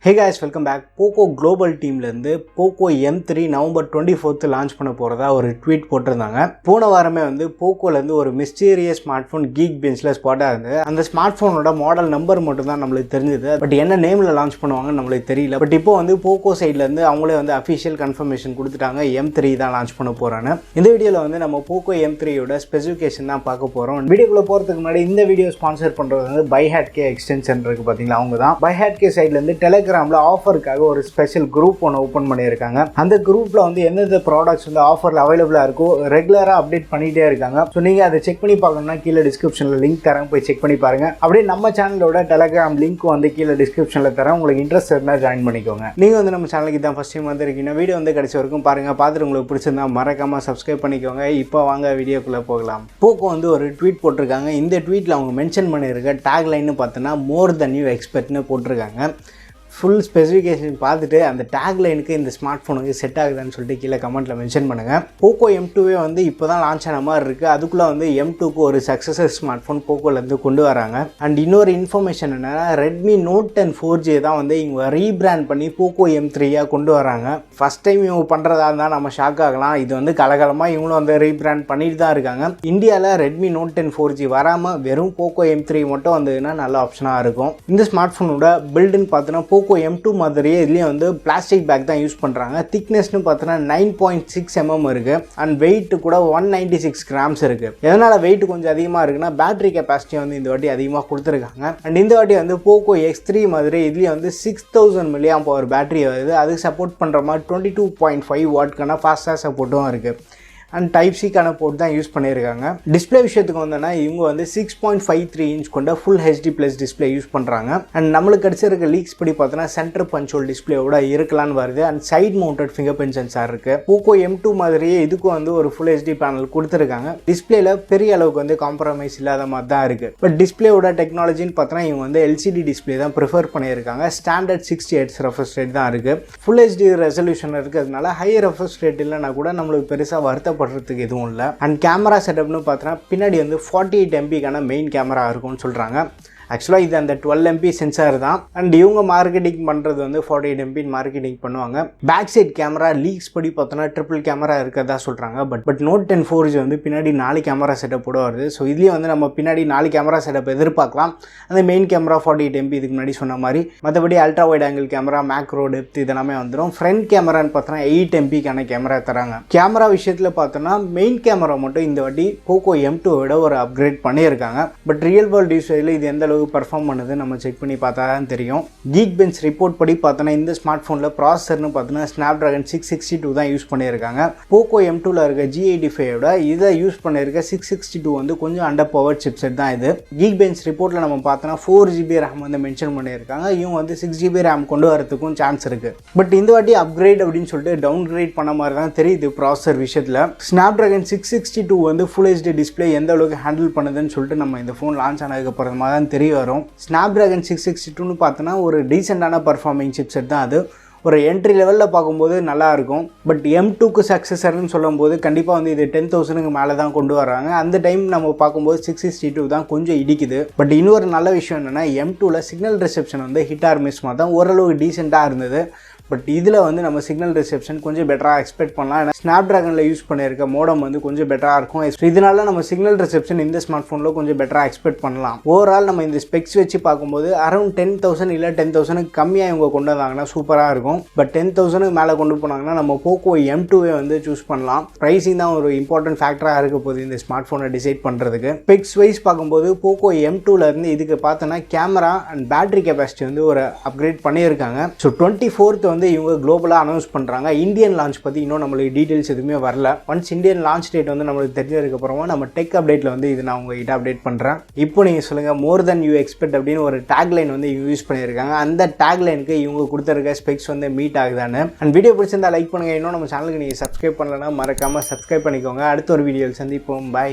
Hey guys, welcome back. Poco Global teamலேருந்து Poco M3 November 24th launch பண்ண போகிறதா ஒரு tweet போட்டிருந்தாங்க. போன வாரமே போக்கோலேருந்து ஒரு மிஸ்டீரியஸ் ஸ்மார்ட் ஃபோன் geekbenchல ஸ்பாட்டாக இருந்தது. அந்த ஸ்மார்ட் ஃபோனோட மாடல் நம்பர் மட்டும் தான் நம்மளுக்கு தெரிஞ்சது. பட் என்ன நேமில் லான்ச் பண்ணுவாங்கன்னு நம்மளுக்கு தெரியல. பட் இப்போ போக்கோ சைட்லேருந்து அவங்களே அஃபிஷியல் கன்ஃபர்மேஷன் கொடுத்துட்டாங்க. M3 தான் லான்ச் பண்ண போகிறான்னு. இந்த வீடியோவில் நம்ம Poco M3யோட ஸ்பெசிஃபிகேஷன் தான் பார்க்க போகிறோம். வீடியோக்குள்ளே போகிறதுக்கு முன்னாடி இந்த வீடியோ ஸ்பான்சர் பண்ணுறது BuyHatK எக்ஸ்டென்ஷன் இருக்குது பார்த்தீங்களா, அவங்க தான். BuyHatK சைட்லேருந்து டெலிகிராமில் ஆஃபருக்காக ஒரு ஸ்பெஷல் குரூப் ஒன்று ஓப்பன் பண்ணியிருக்காங்க. அந்த குரூப்பில் எந்தெந்த ப்ராடக்ட்ஸ் ஆஃபரில் அவைலபிளாக இருக்கோ ரெகுலராக அப்டேட் பண்ணிகிட்டே இருக்காங்க. ஸோ நீங்கள் அதை செக் பண்ணி பார்க்கணும்னா கீழே டிஸ்கிரிப்ஷனில் லிங்க் தரேன், போய் செக் பண்ணி பாருங்கள். அப்படியே நம்ம சேனலோட டெலிகிராம் லிங்க் கீழே டிஸ்கிரிப்ஷனில் தரேன். உங்களுக்கு இன்ட்ரெஸ்ட் இருந்தால் ஜாயின் பண்ணிக்கோங்க. நீங்கள் நம்ம சேனலுக்கு தான் ஃபஸ்ட் டைம் வந்திருக்கீங்கன்னா வீடியோ கடைசி வரைக்கும் பாருங்கள். பார்த்துட்டு உங்களுக்கு பிடிச்சிருந்தா மறக்காமல் சப்ஸ்கிரைப் பண்ணிக்கோங்க. இப்போ வாங்க வீடியோக்குள்ளே போகலாம். போக்கோ ஒரு ட்வீட் போட்டிருக்காங்க. இந்த ட்வீட்டில் அவங்க மென்ஷன் பண்ணியிருக்க டேக்லைன்னு பார்த்தோன்னா மோர் தென் யூ எக்ஸ்பெக்ட்னு போட்டிருக்காங்க. ஃபுல் ஸ்பெசிஃபிகேஷன் பார்த்துட்டு அந்த டேக்லைனுக்கு இந்த ஸ்மார்ட் ஃபோனுக்கு செட் ஆகுதான்னு சொல்லிட்டு கீழே கமெண்ட்டில் மென்ஷன் பண்ணுங்கள். போக்கோ M2 இப்போ தான் லான்ச் ஆன மாதிரி இருக்குது. அதுக்குள்ளே M2க்கு ஒரு சக்ஸஸர் ஸ்மார்ட் ஃபோன் போக்கோலேருந்து கொண்டு வராங்க. அண்ட் இன்னொரு இன்ஃபர்மேஷன் என்னென்னா ரெட்மி நோட் 10 4G தான் இவங்க ரீபிராண்ட் பண்ணி போக்கோ M3 கொண்டு வராங்க. ஃபஸ்ட் டைம் இவங்க பண்ணுறதா இருந்தால் நம்ம ஷாக் ஆகலாம். இது கலகலமாக இவங்களும் ரீபிராண்ட் பண்ணிட்டு தான் இருக்காங்க. இந்தியாவில் ரெட்மி நோட் 10 4G வராமல் வெறும் போக்கோ M3 மட்டும் வந்ததுன்னா நல்ல ஆப்ஷனாக இருக்கும். இந்த ஸ்மார்ட் ஃபோனோட பில்டுன்னு பார்த்தோன்னா போக்கோ M2 மாதிரியே இதுலேயும் பிளாஸ்டிக் பேக் தான் யூஸ் பண்ணுறாங்க. திக்னஸ்னு பார்த்தோன்னா 9.6 mm இருக்குது. அண்ட் வெயிட் கூட 196 grams இருக்குது. எதனால் வெயிட் கொஞ்சம் அதிகமாக இருக்குன்னா பேட்டரி கெப்பாசிட்டி இந்த வாட்டி அதிகமாக கொடுத்துருக்காங்க. அண்ட் இந்த வாட்டி போக்கோ X3 மாதிரி இதுலேயும் 6000 mAh பேட்டரி வருது. அதுக்கு சப்போர்ட் பண்ணுற மாதிரி 22.5 வாட்க்கான ஃபாஸ்டாக சப்போர்ட்டும் இருக்குது. அண்ட் டைப் சிக்கான போர்ட் தான் யூஸ் பண்ணியிருக்காங்க. டிஸ்பிளே விஷயத்துக்கு இவங்க 6.53 inch கொண்ட ஃபுல் HD+ டிஸ்பிளே யூஸ் பண்ணுறாங்க. அண்ட் நம்மளுக்கு கிடைச்சிருக்க லீக்ஸ் படி பார்த்தோன்னா சென்டர் பஞ்சோல் டிஸ்பிளேயோட இருக்கலான்னு வருது. And side mounted fingerprint sensor இருக்குது. போக்கோ M2 மாதிரியே இதுக்கும் ஒரு ஃபுல் HD பேனல் கொடுத்துருக்காங்க. டிஸ்பிளேல பெரிய அளவுக்கு காம்ப்ரமைஸ் இல்லாத மாதிரி தான் இருக்குது. பட் டிஸ்பிளேயோட டெக்னாலஜின்னு பார்த்தோன்னா இவங்க LCD டிஸ்பிளே தான் ப்ரிஃபர் பண்ணியிருக்காங்க. ஸ்டாண்டர்ட் 60 Hz ரெஃப்ரெஷ் ரேட் தான் இருக்குது. ஃபுல் HD ரெசல்யூஷன் இருக்கிறதுனால ஹை ரெஃப்ரெஷ் ரேட் இல்லைனா கூட நம்மளுக்கு பெருசாக வருத்தப்படுறதுக்கு எதுவும் இல்லை. அண்ட் கேமரா செட்டப்னு பார்த்தோன்னா பின்னாடி 48 MPக்கான மெயின் கேமரா இருக்கும்னு சொல்கிறாங்க. ஆக்சுவலாக இது அந்த 12 MP சென்சார் தான். அண்ட் இவங்க மார்க்கெட்டிங் பண்ணுறது 48 MP மார்க்கெட்டிங் பண்ணுவாங்க. பேக் சைட் கேமரா லீக்ஸ் படி பார்த்தோன்னா ட்ரிபிள் கேமரா இருக்கிறதா சொல்கிறாங்க. பட் நோட் 10 4G பின்னாடி 4 கேமரா செட்டப்போட வருது. ஸோ இதுலேயும் நம்ம பின்னாடி 4 கேமரா செட்டப் எதிர்பார்க்கலாம். அந்த மெயின் கேமரா 48 MP இதுக்கு முன்னாடி சொன்ன மாதிரி. மற்றபடி ultra wide angle camera, macro depth இதெல்லாமே வந்துடும். ஃப்ரண்ட் கேமரான்னு பார்த்தோன்னா 8 MPக்கான கேமரா தராங்க. கேமரா விஷயத்தில் பார்த்தோன்னா மெயின் கேமரா மட்டும் இந்த வாட்டி போக்கோ M2 ஒரு அப்கிரேட் பண்ணியிருக்காங்க. பட் ரியல் வேர்ல்டு யூசேஜில் இது எந்த பர்ஃபார்ம் பண்ணுது நம்ம செக் பண்ணி பார்த்தா தான் தெரியும். geekbench ரிப்போர்ட் படி பார்த்தோன்னா இந்த ஸ்மார்ட் ஃபோனில் ப்ராசஸர்னு பார்த்தோன்னா ஸ்னாப்ட்ராகன் 662 தான் யூஸ் பண்ணியிருக்காங்க. போக்கோ M2ல இருக்க G85 இதை யூஸ் பண்ணியிருக்க 662 கொஞ்சம் அண்டர் பவர் சிப்செட் தான் இது. geekbench ரிப்போர்ட்டில் நம்ம பார்த்தோன்னா 4GB RAM மென்ஷன் பண்ணியிருக்காங்க. இவங்க 6GB RAM கொண்டு வரதுக்கும் சான்ஸ் இருக்குது. பட் இந்த வாட்டி அப்கிரேட் அப்படின்னு சொல்லிட்டு டவுன் கிரேட் பண்ண மாதிரி தான் தெரியுது ப்ராசஸர் விஷயத்தில். ஸ்னாப்ட்ராகன் 662 ஃபுல் HD டிஸ்பிளே எந்த அளவுக்கு ஹேண்டில் பண்ணுதுன்னு சொல்லிட்டு நம்ம இந்த ஃபோன் லான்ச் ஆனதுக்கு அப்புறமா தான் தெரிய வரும். ஸ்னாப்ட்ராகன் 662 பார்த்தோன்னா ஒரு டீசெண்டான பர்ஃபார்மிங் சிப்செட் தான் அது. ஒரு என்ட்ரி லெவலில் பார்க்கும்போது நல்லா இருக்கும். பட் M2க்கு சக்ஸஸர்னு சொல்லும்போது கண்டிப்பாக இது 10,000க்கு மேலே தான் கொண்டு வராங்க. அந்த டைம் நம்ம பார்க்கும்போது 662 தான் கொஞ்சம் இடிக்குது. பட் இன்னொரு நல்ல விஷயம் என்னென்னா M2ல signal reception hit or miss மாதிரி தான் ஓரளவுக்கு டீசெண்டாக இருந்தது. பட் இதில் நம்ம சிக்னல் ரிசெப்ஷன் கொஞ்சம் பெட்டராக எக்ஸ்பெக்ட் பண்ணலாம். ஏன்னா ஸ்னாப்ட்ராகனில் யூஸ் பண்ணியிருக்க மோடம் கொஞ்சம் பெட்டராக இருக்கும். இதனால நம்ம சிக்னல் ரிசெப்ஷன் இந்த ஸ்மார்ட் ஃபோனில் கொஞ்சம் பெட்டராக எக்ஸ்பெக்ட் பண்ணலாம். ஓவரால் நம்ம இந்த ஸ்பெக்ஸ் வச்சு பார்க்கும்போது அரௌண்ட் 10,000 இல்லை 10,000க்கு கம்மியாக இவங்க கொண்டு வந்தாங்கன்னா சூப்பராக இருக்கும். பட் 10,000க்கு மேலே கொண்டு போனாங்கன்னா நம்ம போக்கோ M2 சூஸ் பண்ணலாம். ப்ரைஸிங் தான் ஒரு இம்பார்ட்டன்ட் ஃபேக்டராக இருக்க போகுது இந்த ஸ்மார்ட் ஃபோனை டிசைட் பண்ணுறதுக்கு. ஸ்பெக்ஸ் வைஸ் பார்க்கும்போது போக்கோ M2லேருந்து இதுக்கு பார்த்தோன்னா கேமரா அண்ட் பேட்டரி கெப்பாசிட்டி ஒரு அப்கிரேட் பண்ணியிருக்காங்க. ஸோ 24th இவங்க குளோபலாக அனௌன்ஸ் பண்ணுறாங்க. இந்தியன் லான்ச் பற்றி இன்னும் நம்மளுக்கு டீட்டெயில்ஸ் எதுவுமே வரல. ஒன்ஸ் இந்தியன் லான்ச் டேட் நம்மளுக்கு தெரிஞ்சதுக்கு அப்புறமா நம்ம டெக் அப்டேட்டில் இது நான் உங்ககிட்ட அப்டேட் பண்ணுறேன். இப்போ நீங்கள் சொல்லுங்கள், மோர் தென் யூ எக்ஸ்பெக்ட் அப்படின்னு ஒரு டேக்லைன் இவங்க யூஸ் பண்ணியிருக்காங்க. அந்த டேக்லைனுக்கு இவங்க கொடுத்துருக்க ஸ்பெக்ஸ் மீட் ஆகுதான்னு. அண்ட் வீடியோ பிடிச்சிருந்தா லைக் பண்ணுங்கள். இன்னும் நம்ம சேனலுக்கு நீங்கள் சப்ஸ்கிரைப் பண்ணலன்னா மறக்காமல் சப்ஸ்கிரைப் பண்ணிக்கோங்க. அடுத்த ஒரு வீடியோவில் சந்திப்போம். பை.